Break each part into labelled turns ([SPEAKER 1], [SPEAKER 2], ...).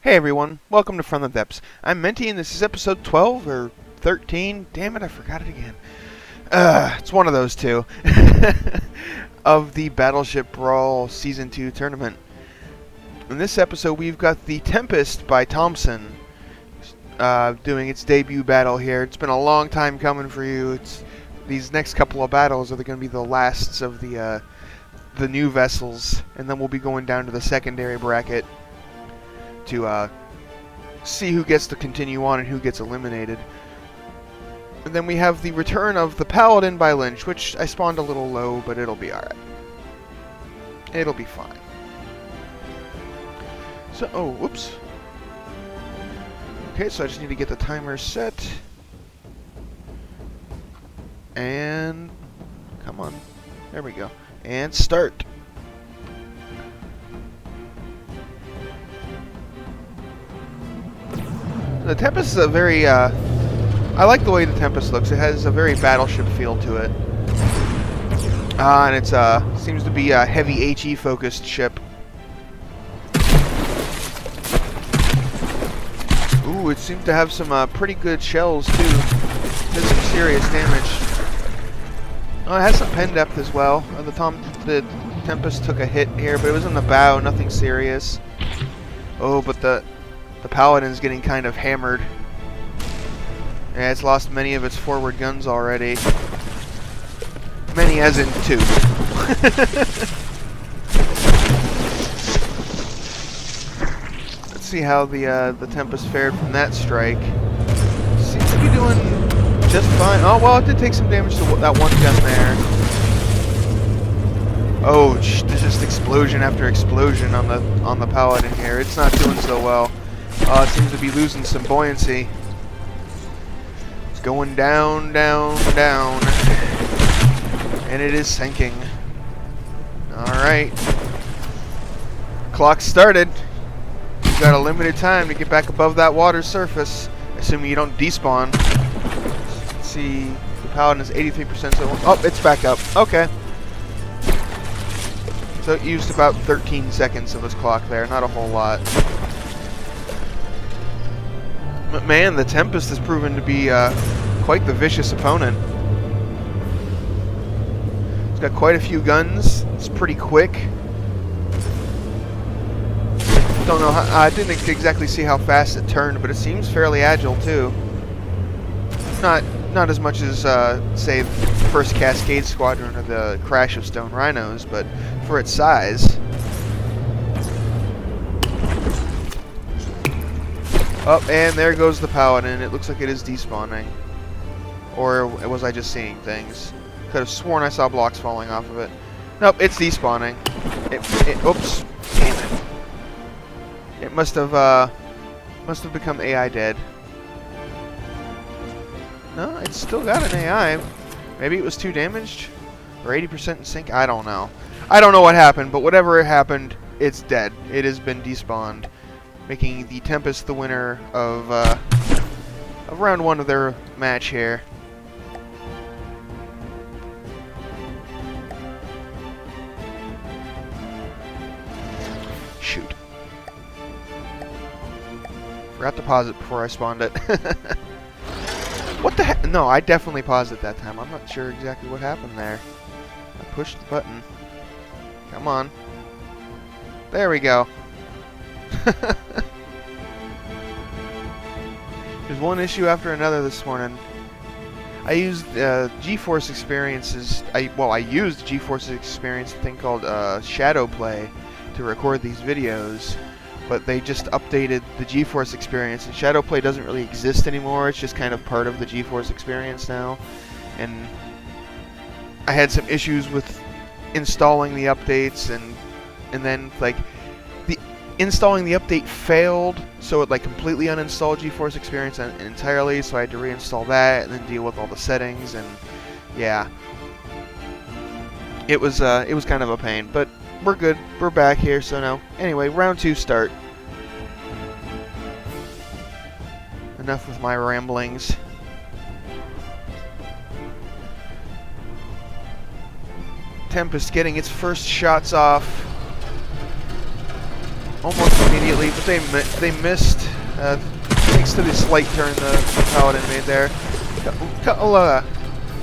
[SPEAKER 1] Hey everyone, welcome to From the Depths. I'm Menti and this is episode 12 or 13. Damn it, I forgot it again. It's one of those two. Of the Battleship Brawl Season 2 tournament. In this episode we've got the Tempest by Thompson doing its debut battle here. It's been a long time coming for you. These next couple of battles are going to be the lasts of the new vessels, and then we'll be going down to the secondary bracket to see who gets to continue on and who gets eliminated. And then we have the return of the Paladin by Lynch, which I spawned a little low, but it'll be alright. It'll be fine. So, oh, whoops. Okay, so I just need to get the timer set. And, come on. There we go. And start. The Tempest is a very, I like the way the Tempest looks. It has a very Battleship feel to it. And it's, seems to be a heavy HE focused ship. Ooh, it seems to have some, pretty good shells too. Does some serious damage. Oh, it has some pen depth as well. The Tempest took a hit here, but it was in the bow, nothing serious. Oh, but the Paladin's getting kind of hammered. Yeah, it's lost many of its forward guns already. Many as in 2. Let's see how the Tempest fared from that strike. Seems to be doing just fine. Oh, well, it did take some damage to that one gun there. Oh, there's just explosion after explosion on the Paladin here. It's not doing so well. It seems to be losing some buoyancy. It's going down, down, down. And it is sinking. Alright. Clock started. You've got a limited time to get back above that water surface, assuming you don't despawn. Let's see. The Paladin is 83%. So, oh, it's back up. Okay. So it used about 13 seconds of its clock there. Not a whole lot. But man, the Tempest has proven to be quite the vicious opponent. It's got quite a few guns. It's pretty quick. Don't know how, I didn't exactly see how fast it turned, but it seems fairly agile too. Not as much as say the first Cascade Squadron or the Crash of Stone Rhinos, but for its size. Oh, and there goes the Paladin. It looks like it is despawning. Or was I just seeing things? Could have sworn I saw blocks falling off of it. Nope, it's despawning. Oops. Damn it. It must have become AI dead. No, it's still got an AI. Maybe it was too damaged? Or 80% in sync? I don't know. I don't know what happened, but whatever happened, it's dead. It has been despawned, making the Tempest the winner of round 1 of their match here. Shoot. Forgot to pause it before I spawned it. What the heck? No, I definitely paused it that time. I'm not sure exactly what happened there. I pushed the button. Come on. There we go. There's one issue after another this morning. I used GeForce Experience's. I used GeForce Experience, a thing called Shadow Play, to record these videos. But they just updated the GeForce Experience, and Shadow Play doesn't really exist anymore. It's just kind of part of the GeForce Experience now. And I had some issues with installing the updates, and then like installing the update failed, so it like completely uninstalled GeForce Experience entirely, so I had to reinstall that and then deal with all the settings, and yeah, it was kind of a pain, but we're good. We're back here, so no. Anyway, round 2 start. Enough with my ramblings. Tempest getting its first shots off. almost immediately, but they missed. Thanks to the slight turn the Paladin made there.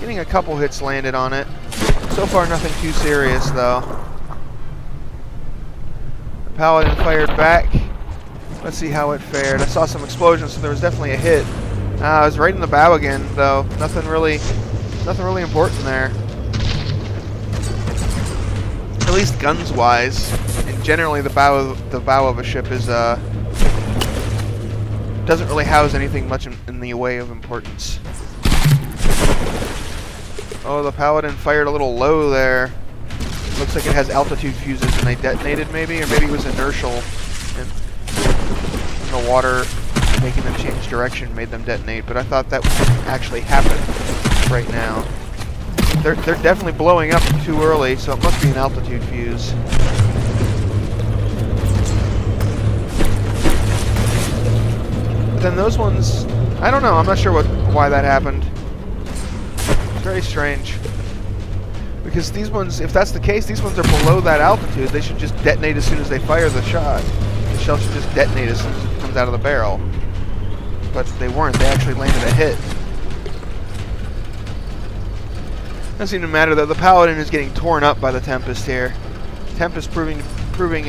[SPEAKER 1] Getting a couple hits landed on it. So far, nothing too serious, though. The Paladin fired back. Let's see how it fared. I saw some explosions, so there was definitely a hit. I was right in the bow again, though. Nothing really important there. At least guns-wise. And generally, the bow of a ship is doesn't really house anything much in the way of importance. Oh, the Paladin fired a little low there. Looks like it has altitude fuses and they detonated maybe, or maybe it was inertial. And the water making them change direction made them detonate, but I thought that would actually happen right now. They're definitely blowing up too early, so it must be an altitude fuse. But then those ones, I don't know, I'm not sure why that happened. It's very strange. Because these ones, if that's the case, these ones are below that altitude. They should just detonate as soon as they fire the shot. The shell should just detonate as soon as it comes out of the barrel. But they weren't. They actually landed a hit. Doesn't seem to matter though. The Paladin is getting torn up by the Tempest here. Tempest proving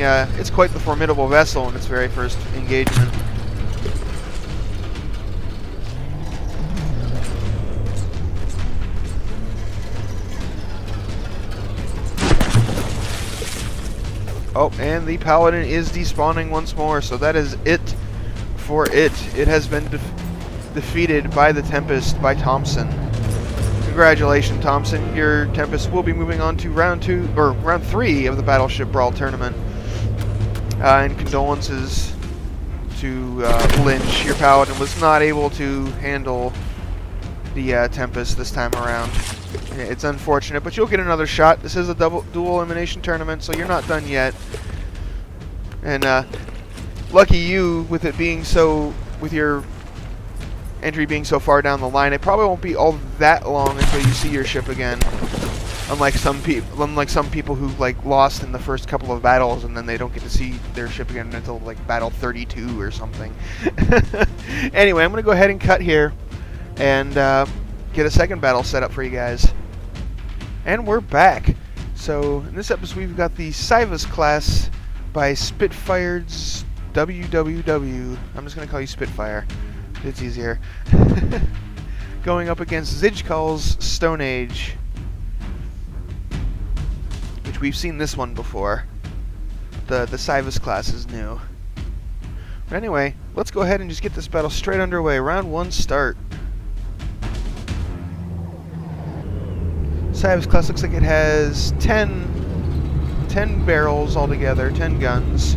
[SPEAKER 1] it's quite the formidable vessel in its very first engagement. Oh, and the Paladin is despawning once more, so that is it for it. It has been defeated by the Tempest, by Thompson. Congratulations, Thompson. Your Tempest will be moving on to round 3 of the Battleship Brawl tournament. And condolences to Lynch. Your Paladin was not able to handle the Tempest this time around. It's unfortunate, but you'll get another shot. This is a dual elimination tournament, so you're not done yet. And lucky you, with it being so, with your entry being so far down the line, it probably won't be all that long until you see your ship again. Unlike some people who like lost in the first couple of battles and then they don't get to see their ship again until like battle 32 or something. Anyway, I'm gonna go ahead and cut here and get a second battle set up for you guys. And we're back. So in this episode we've got the Civus class by Spitfire's WWW. I'm just going to call you Spitfire. It's easier. Going up against Zijkal's Stone Age, which we've seen this one before. The Civus class is new. But anyway, let's go ahead and just get this battle straight underway. Round 1 start. Civus class looks like it has 10 barrels altogether, 10 guns,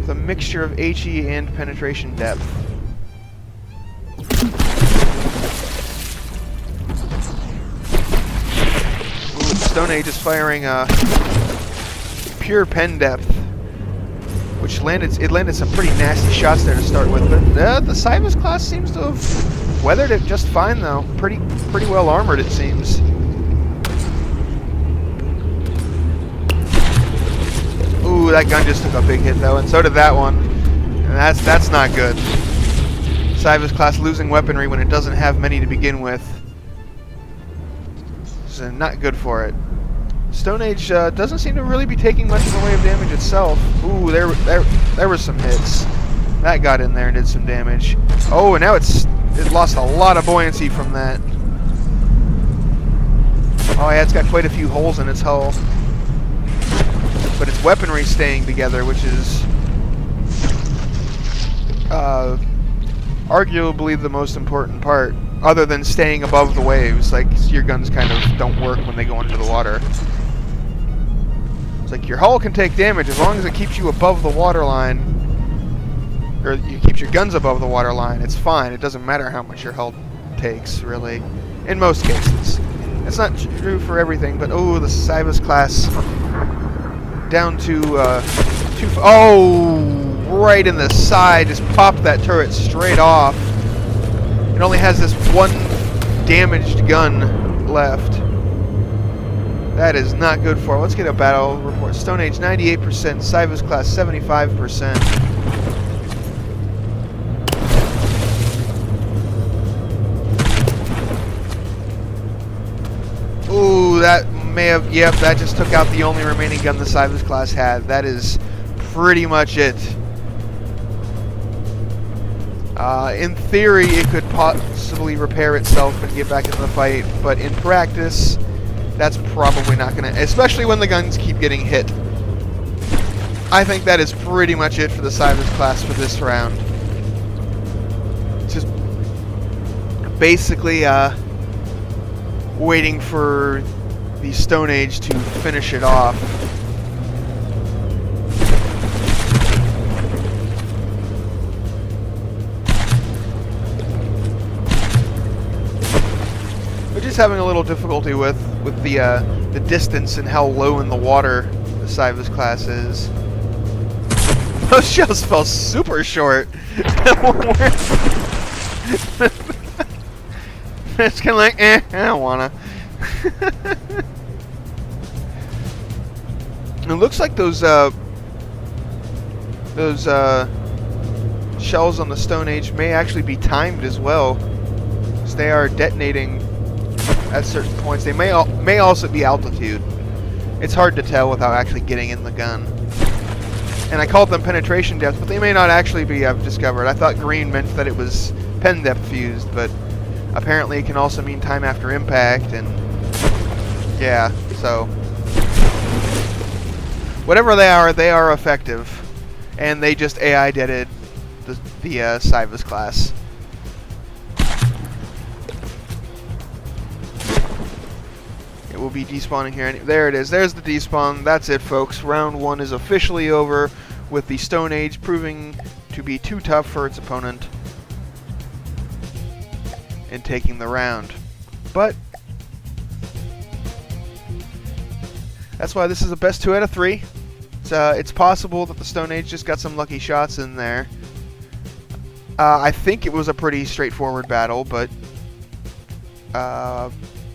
[SPEAKER 1] with a mixture of HE and penetration depth. Ooh, Stone Age is firing pure pen depth, which landed some pretty nasty shots there to start with. But the Civus class seems to have weathered it just fine, though. Pretty well armored, it seems. Ooh, that gun just took a big hit, though, and so did that one. And that's not good. Civus class losing weaponry when it doesn't have many to begin with. So not good for it. Stone Age doesn't seem to really be taking much in the way of damage itself. Ooh, there were some hits. That got in there and did some damage. Oh, and now it lost a lot of buoyancy from that. Oh yeah, it's got quite a few holes in its hull. But its weaponry staying together, which is arguably the most important part, other than staying above the waves. Like, your guns kind of don't work when they go into the water. It's like your hull can take damage as long as it keeps you above the waterline, or you keep your guns above the waterline. It's fine. It doesn't matter how much your hull takes, really, in most cases. It's not true for everything, but oh, the Civus class down to oh, right in the side, just popped that turret straight off. It only has this one damaged gun left. That is not good for. Let's get a battle report. Stone Age 98%, Cybus class 75%. Ooh, that may have, yep, that just took out the only remaining gun the Cybus class had. That is pretty much it. In theory, it could possibly repair itself and get back into the fight, but in practice, that's probably not going to, especially when the guns keep getting hit. I think that is pretty much it for the Cybus class for this round. Just basically waiting for the Stone Age to finish it off. We're just having a little difficulty with the distance and how low in the water the Cybus class is. Those shells fell super short. It's kind of like, I don't wanna. It looks like those shells on the Stone Age may actually be timed as well, because they are detonating at certain points. They may also be altitude. It's hard to tell without actually getting in the gun. And I called them penetration depth, but they may not actually be, I've discovered. I thought green meant that it was pen depth fused, but apparently it can also mean time after impact, and yeah, so whatever they are effective, and they just AI deaded the Cybus class. It will be despawning here. There it is. There's the despawn. That's it, folks. Round 1 is officially over, with the Stone Age proving to be too tough for its opponent and taking the round. But that's why this is a best 2 out of 3. It's possible that the Stone Age just got some lucky shots in there. I think it was a pretty straightforward battle, but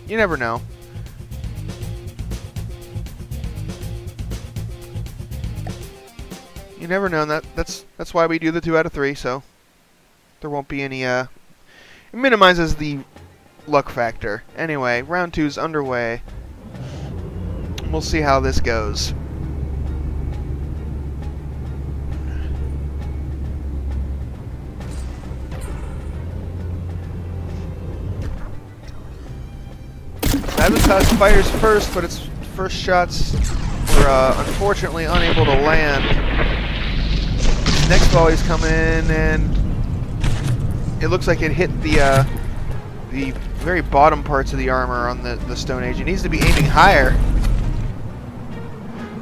[SPEAKER 1] you never know. You never know. That's why we do the 2 out of 3. So there won't be any. It minimizes the luck factor. Anyway, round 2's underway. We'll see how this goes. Cybus fires first, but its first shots were unfortunately unable to land. Next volley's coming in, and it looks like it hit the very bottom parts of the armor on the Stone Age. It needs to be aiming higher.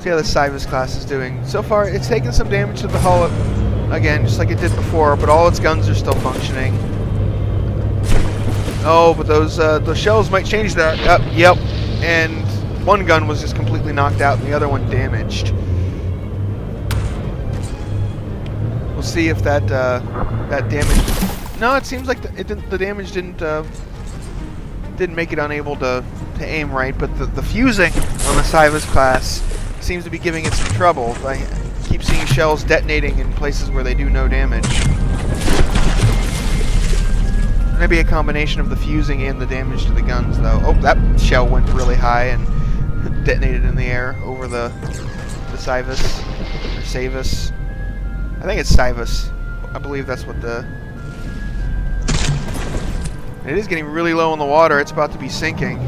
[SPEAKER 1] See how the Cybus class is doing. So far, it's taken some damage to the hull, again, just like it did before, but all its guns are still functioning. Oh, but those shells might change that. Yep. And one gun was just completely knocked out, and the other one damaged. We'll see if that damage. No, it seems like the damage didn't make it unable to aim right, but the fusing on the Cybus class seems to be giving it some trouble. I keep seeing shells detonating in places where they do no damage. Maybe a combination of the fusing and the damage to the guns, though. Oh, that shell went really high and detonated in the air over the Cybus, or Savus. I think it's Cybus. I believe that's what the... It is getting really low in the water. It's about to be sinking.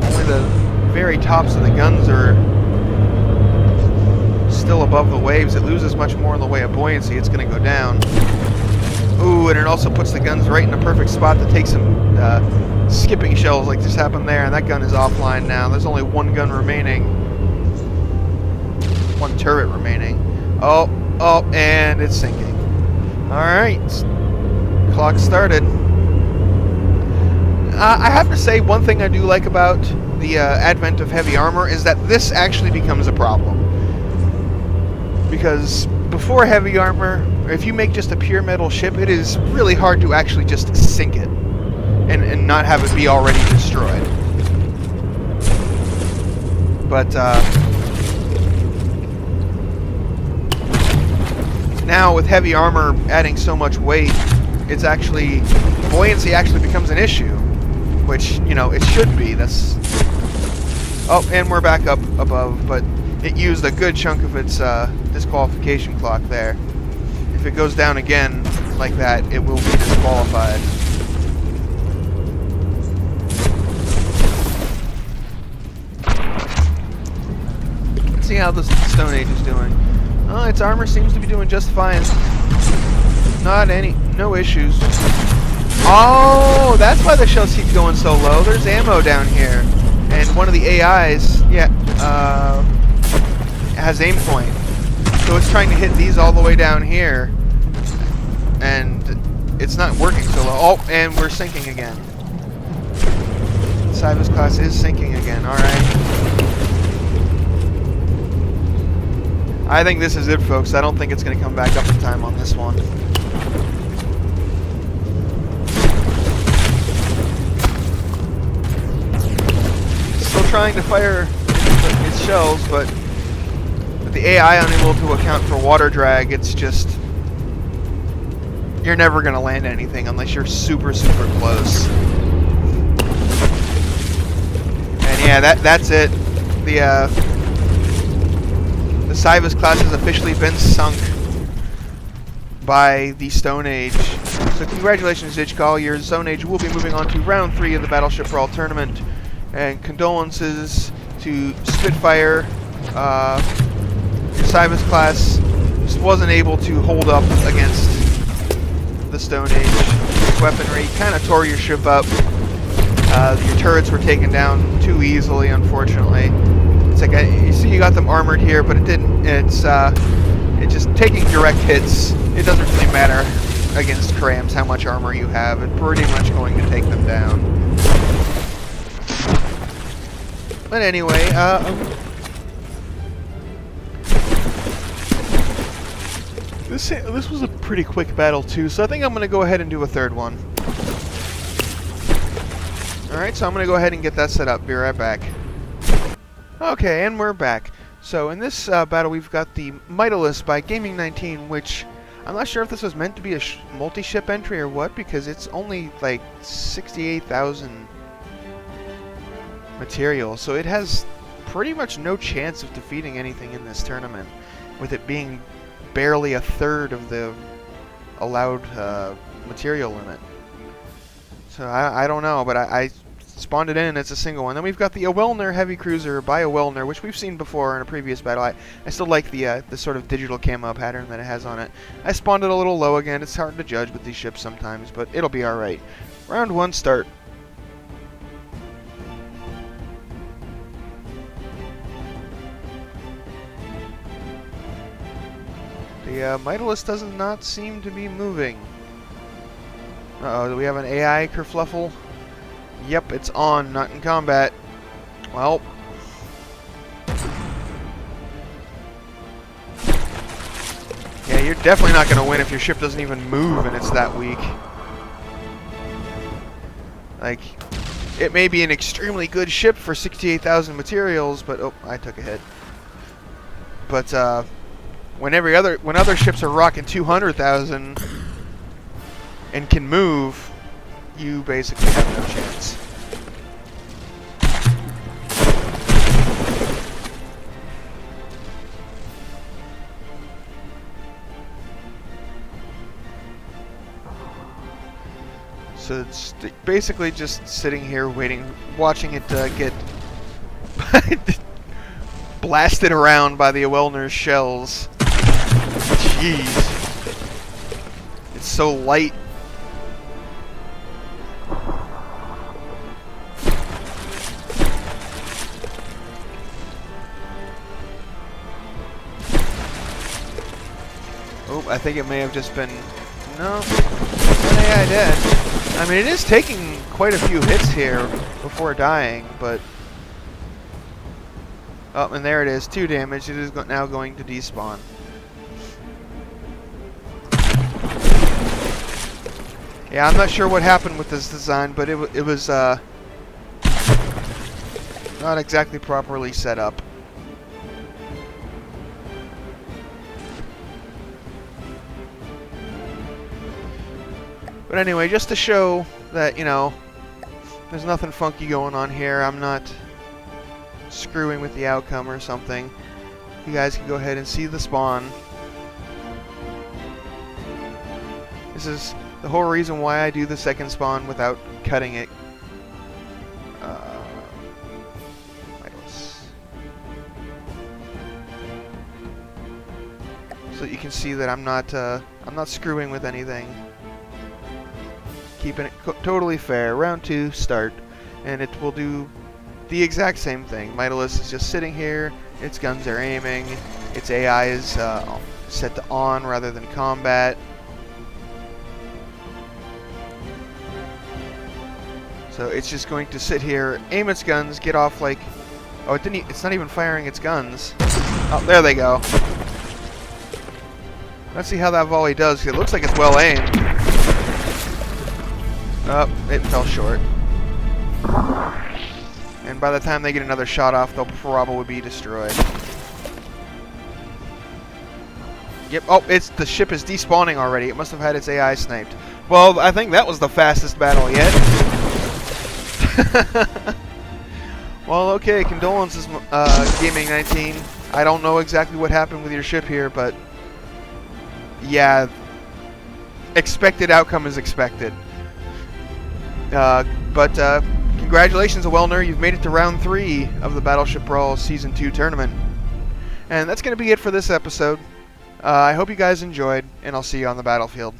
[SPEAKER 1] Only the very tops of the guns are still above the waves. It loses much more in the way of buoyancy. It's going to go down. Ooh, and it also puts the guns right in a perfect spot to take some skipping shells like just happened there, and that gun is offline now. There's only one gun remaining. One turret remaining. Oh, and it's sinking. Alright. Clock started. I have to say, one thing I do like about the advent of heavy armor is that this actually becomes a problem. Because before heavy armor, if you make just a pure metal ship, it is really hard to actually just sink it and not have it be already destroyed. But now with heavy armor adding so much weight, it's actually, buoyancy actually becomes an issue, which, you know, it should be. That's, oh, and we're back up above, but it used a good chunk of its disqualification clock there. If it goes down again like that, it will be disqualified. Let's see how the Stone Age is doing. Oh, its armor seems to be doing just fine. No issues. Oh, that's why the shells keep going so low. There's ammo down here. And one of the AIs, has aim point. So it's trying to hit these all the way down here. And it's not working so low. Oh, and we're sinking again. Cybus class is sinking again, alright. I think this is it, folks. I don't think it's going to come back up in time on this one. Still trying to fire its shells, but with the AI unable to account for water drag, it's just... You're never going to land anything unless you're super, super close. And yeah, that's it. The Cybus class has officially been sunk by the Stone Age. So congratulations, Digicall. Your Stone Age will be moving on to round 3 of the Battleship Brawl tournament. And condolences to Spitfire. Your Cybus class just wasn't able to hold up against the Stone Age weaponry. Kind of tore your ship up. Your turrets were taken down too easily, unfortunately. It's like you see, you got them armored here, but it didn't. It's just taking direct hits. It doesn't really matter against crams how much armor you have. It's pretty much going to take them down. But anyway, this was a pretty quick battle too, so I think I'm going to go ahead and do a third one. All right, so I'm going to go ahead and get that set up. Be right back. Okay, and we're back. So in this battle, we've got the Molist by Gaming19, which I'm not sure if this was meant to be a multi-ship entry or what, because it's only like 68,000 material, so it has pretty much no chance of defeating anything in this tournament, with it being barely a third of the allowed material limit. So I don't know, but I spawned it in, it's a single one. Then we've got the Wner heavy cruiser by Wner, which we've seen before in a previous battle. I still like the sort of digital camo pattern that it has on it. I spawned it a little low again. It's hard to judge with these ships sometimes, but it'll be alright. Round 1 start. The Molist does not seem to be moving. Uh-oh, do we have an AI kerfluffle? Yep, it's on, not in combat. Well. Yeah, you're definitely not going to win if your ship doesn't even move and it's that weak. Like, it may be an extremely good ship for 68,000 materials, but... Oh, I took a hit. But, when other ships are rocking 200,000 and can move, you basically have no chance. So it's basically just sitting here waiting, watching it get blasted around by the Wner's shells. Jeez. It's so light. Oh, I think it may have just been... No. Yeah, I did. I mean, it is taking quite a few hits here before dying, but... Oh, and there it is. 2 damage. It is now going to despawn. Yeah, I'm not sure what happened with this design, but it was Not exactly properly set up. But anyway, just to show that, you know, there's nothing funky going on here. I'm not screwing with the outcome or something. You guys can go ahead and see the spawn. This is the whole reason why I do the second spawn without cutting it. So you can see that I'm not screwing with anything. Keeping it totally fair. Round 2, start, and it will do the exact same thing. Molist is just sitting here. Its guns are aiming. Its AI is set to on rather than combat. So it's just going to sit here, aim its guns, get off like... Oh, it's not even firing its guns. Oh, there they go. Let's see how that volley does. It looks like it's well aimed. Oh, it fell short. And by the time they get another shot off, they'll probably be destroyed. Yep. Oh, the ship is despawning already. It must have had its AI sniped. Well, I think that was the fastest battle yet. Well, okay. Condolences, Gaming 19. I don't know exactly what happened with your ship here, but yeah, expected outcome is expected. But congratulations, Wner. You've made it to round 3 of the Battleship Brawl Season 2 tournament. And that's going to be it for this episode. I hope you guys enjoyed, and I'll see you on the battlefield.